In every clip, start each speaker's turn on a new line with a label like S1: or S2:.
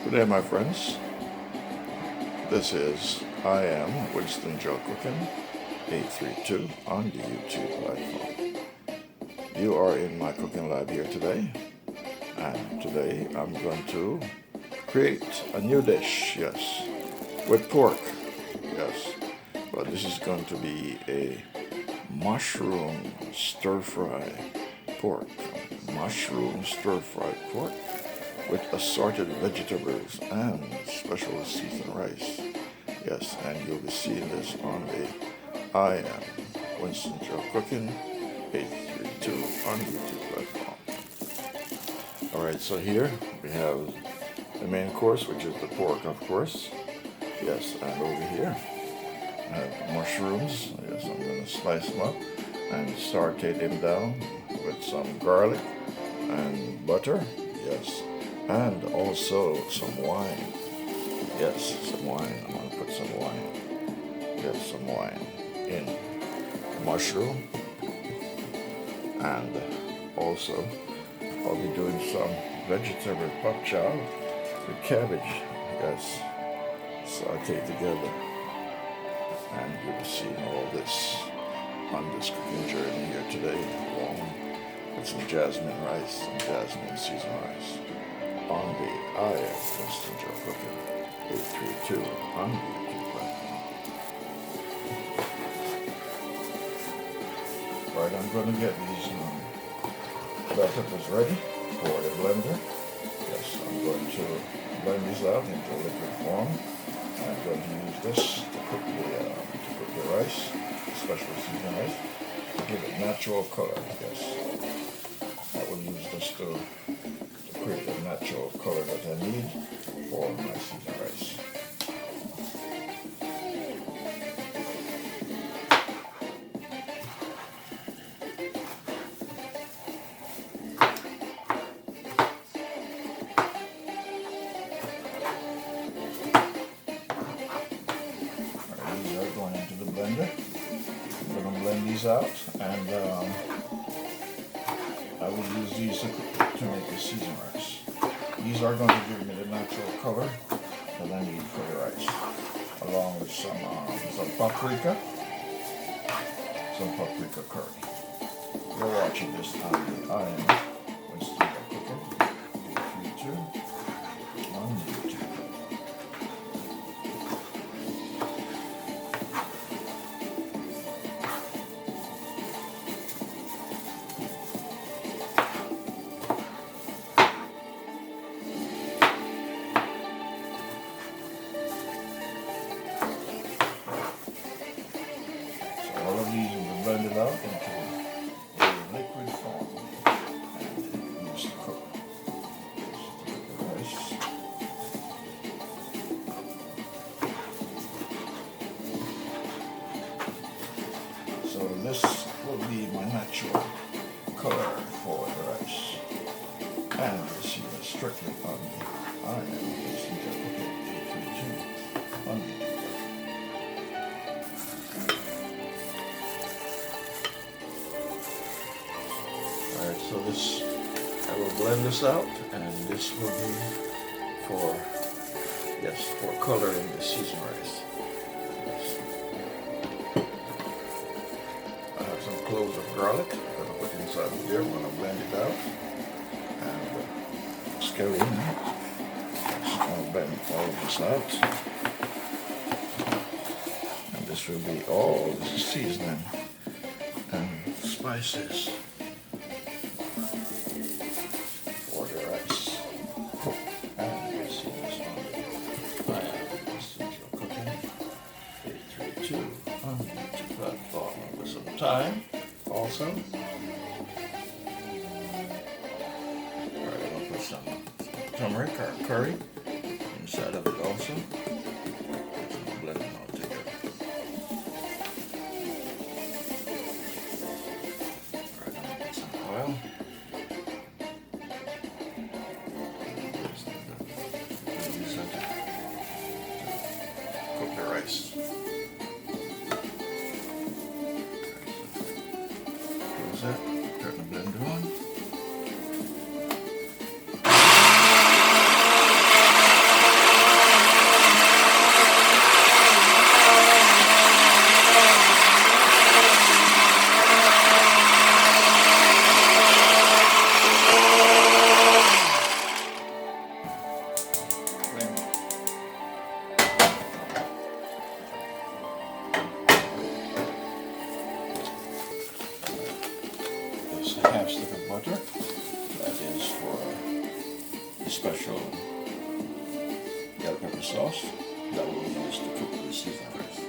S1: Good day, my friends. This is I am Winston Joe Cooking 832 on the YouTube platform. You are in my cooking lab here today, and today I'm going to create a new dish, yes, with pork, yes. But this is going to be a mushroom stir-fry pork, mushroom stir-fried pork with assorted vegetables and special seasoned rice. Yes, and you'll be seeing this on the I am Winston Joe Cooking 832 on YouTube platform. Alright, so here we have the main course, which is the pork, of course. Yes, and over here I have mushrooms. Yes, I'm going to slice them up and saute them down with some garlic and butter. Yes, and also some wine. Yes, some wine. I'm going to put some wine. Yes, some wine in the mushroom. And also, I'll be doing some vegetable pop chow with cabbage. Yes, saute together. And you'll be seeing all this on this cooking journey here today, along with some jasmine rice, some jasmine seasoned rice, on the I am Winston Joe Cooking 832 on the YouTube platform. Right, I'm going to get these bell peppers ready for the blender. Yes, I'm going to blend these out into liquid form. I'm going to use this to cook the rice, special seasoned rice, to give it natural color. Yes, I will use this to create the natural color that I need for my seasoned rice. Alright, these are going into the blender. I'm going to blend these out, and I will use these to make the seasoned rice. These are going to give me the natural color that I need for the rice, along with some paprika curry. You're watching this on the I am Winston Joe Cooking 832 on YouTube. All of these will be blended out into a liquid form and used to cook the rice. So this will be my natural color for the rice. And you see this strictly on the I am Winston Joe Cooking 832 on YouTube. Alright, so this, I will blend this out, and this will be for, yes, for coloring the seasoned rice. Yes. I have some cloves of garlic I'm going to put inside of here. I'm going to blend it out and scale it in. Yes, I'll blend all of this out. And this will be all the seasoning and spices. With some thyme also. Alright, I'm going to put some turmeric or curry inside of it also. And blend them all together. Alright, I'm going to put some oil. Use that to cook the rice. Turn the blender on. special yellow pepper sauce that we'll use to cook the seasoned rice.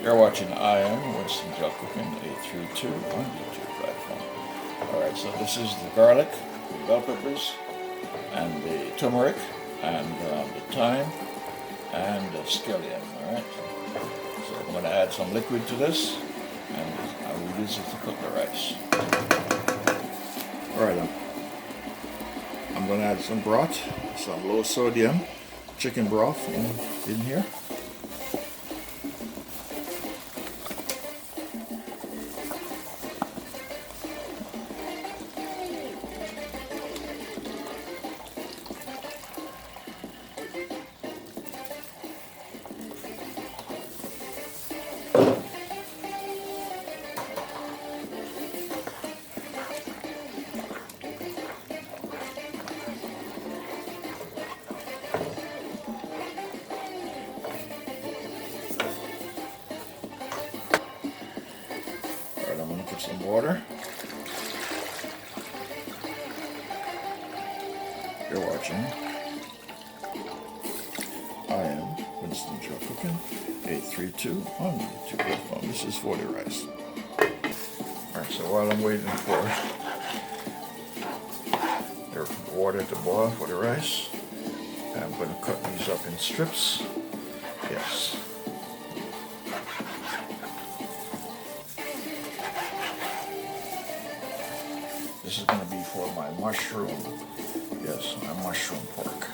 S1: You're watching I Am Winston Cooking 832 on YouTube platform. Alright, so this is the garlic, the bell peppers, and the turmeric, and the thyme, and the scallion. Alright, so I'm going to add some liquid to this, and I will use it to cook the rice. Alright, I'm going to add some broth, some low sodium chicken broth in here. I'm going to put some water. You're watching I Am Winston Cooking 832 on YouTube platform. This is for the rice. Alright, so while I'm waiting for the water to boil for the rice, I'm going to cut these up in strips. Yes. This is going to be for my mushroom. Yes, my mushroom pork.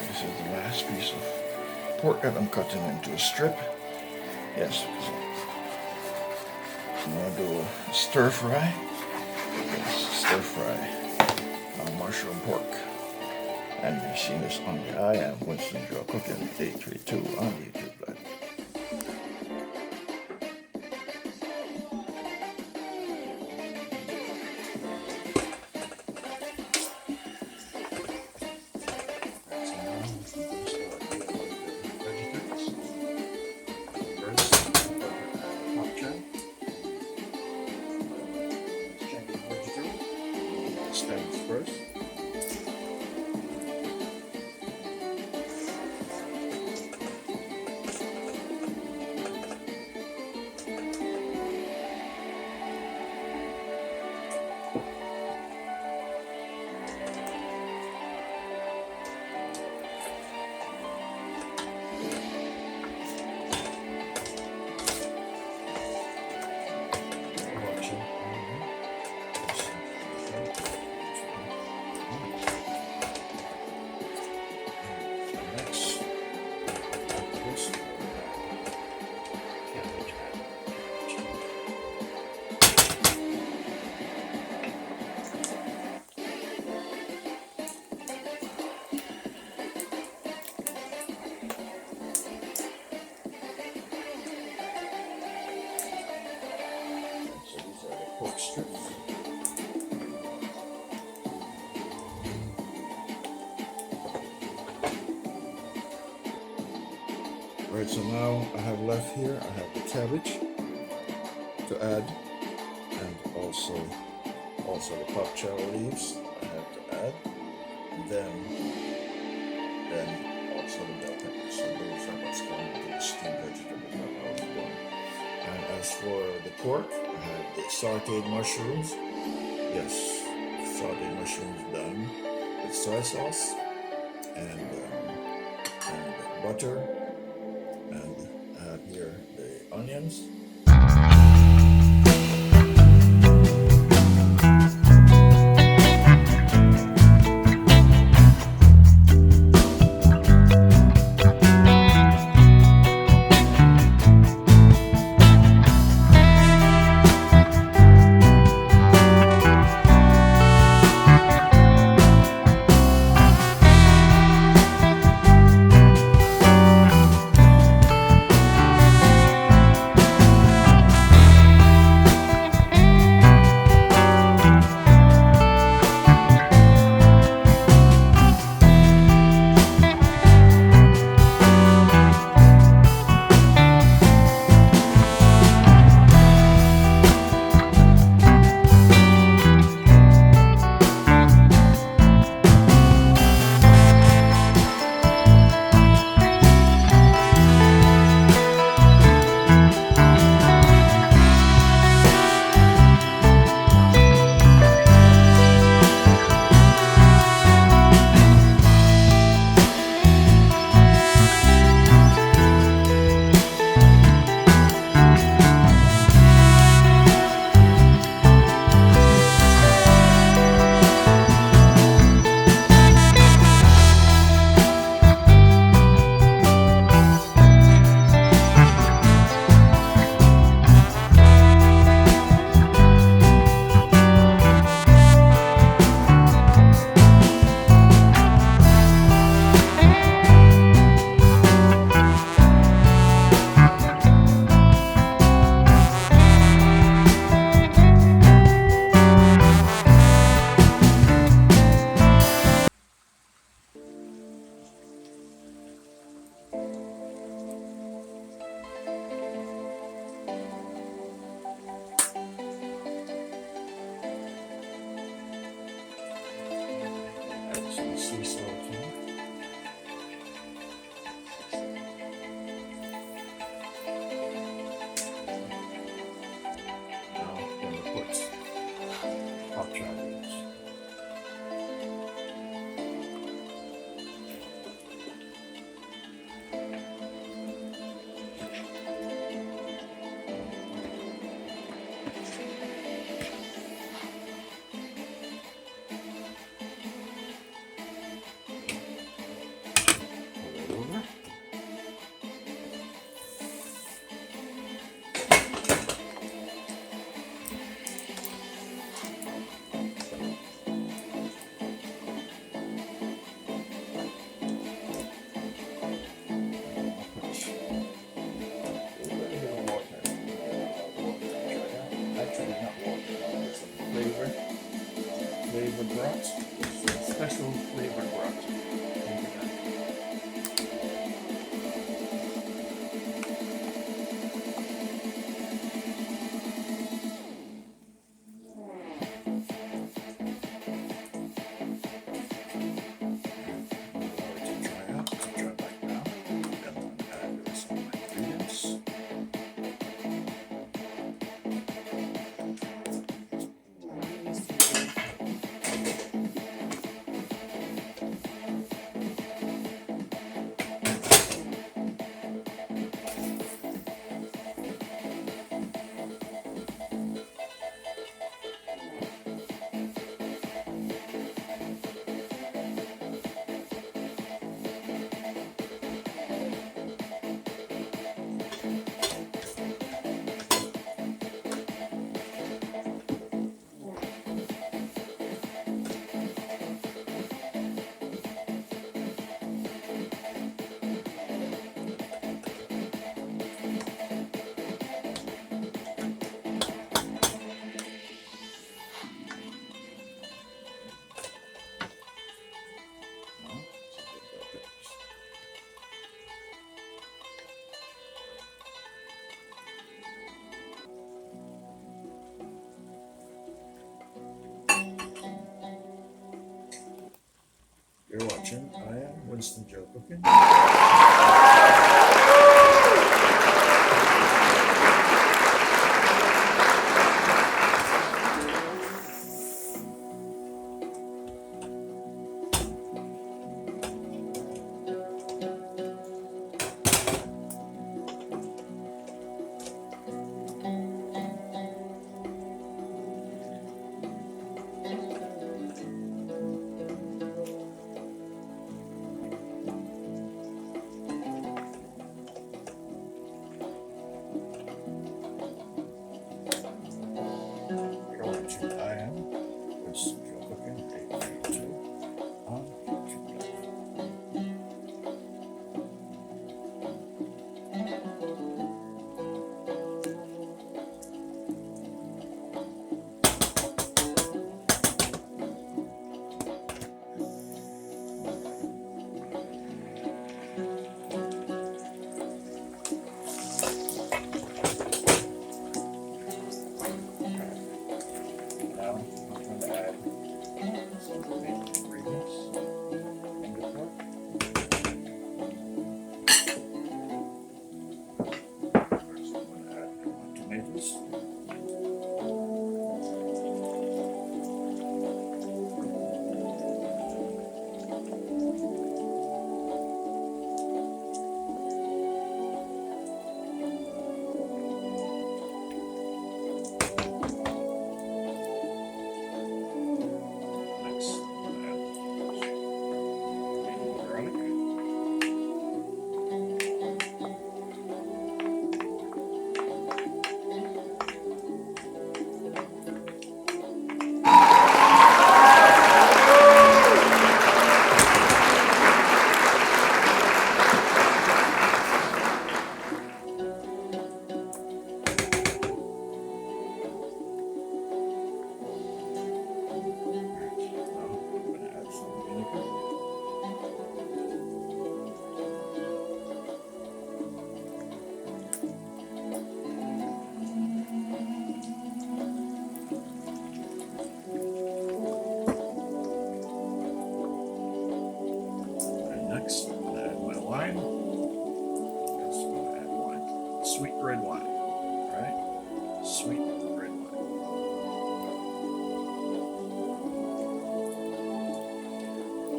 S1: This is the last piece of pork that I'm cutting into a strip. Yes, I'm going to do a stir fry. Yes, stir fry mushroom pork. And you've seen this on the I Am Winston Cooking 832 on YouTube platform. Stems first. Alright, so now I have left here, I have the cabbage to add, and also the pop chow leaves I have to add, and then also the bell peppers. So those are what's going to the steamed vegetable that I was doing. And as for the pork, I have the sauteed mushrooms. Yes, sauteed mushrooms done with soy sauce and butter, and I have here the onions. Sea salt here. Now I'm going to put hot chocolate. Flavored broth. It's a special flavored broth. You're watching I Am Winston Joe Cooking. You're watching I Am Winston Joe Cooking 832 on YouTube. Now I'm going to add some main ingredients in the pot. First, I'm going to add my tomatoes. Next, I'm going to add garlic. Next, I'm going to add my wine. Yes, I'm going to add wine. Sweet red wine. All right? Sweet red wine.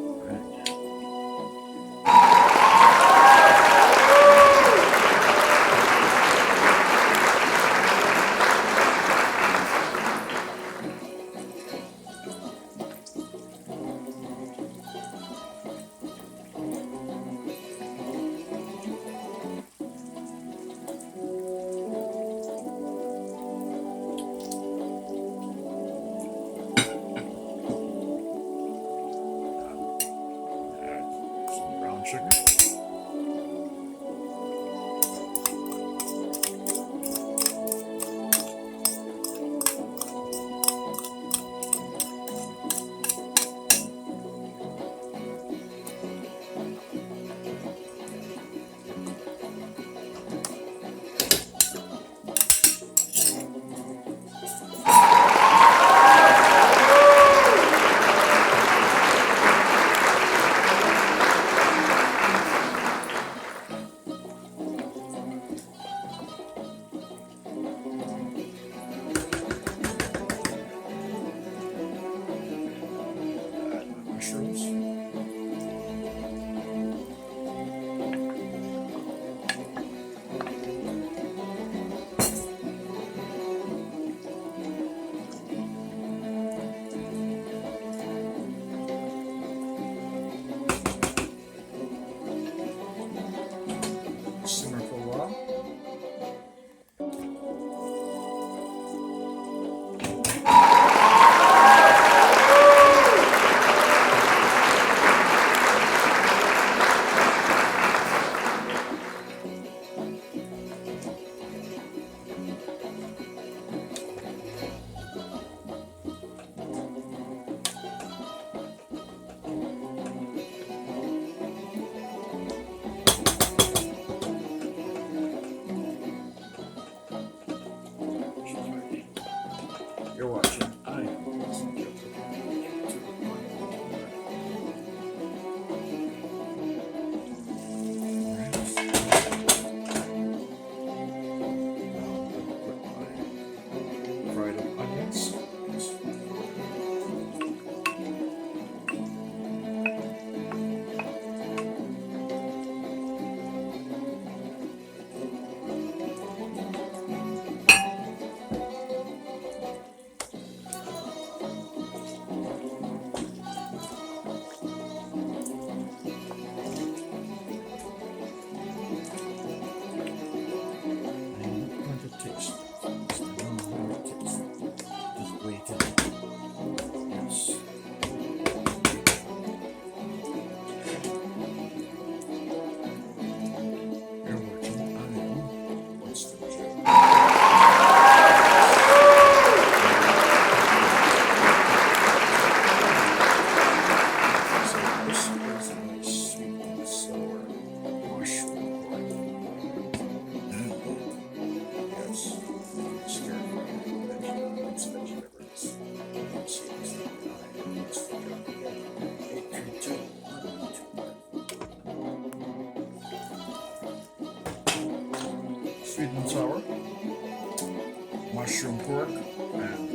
S1: All right. Add some brown sugar.
S2: and sour, mushroom pork, and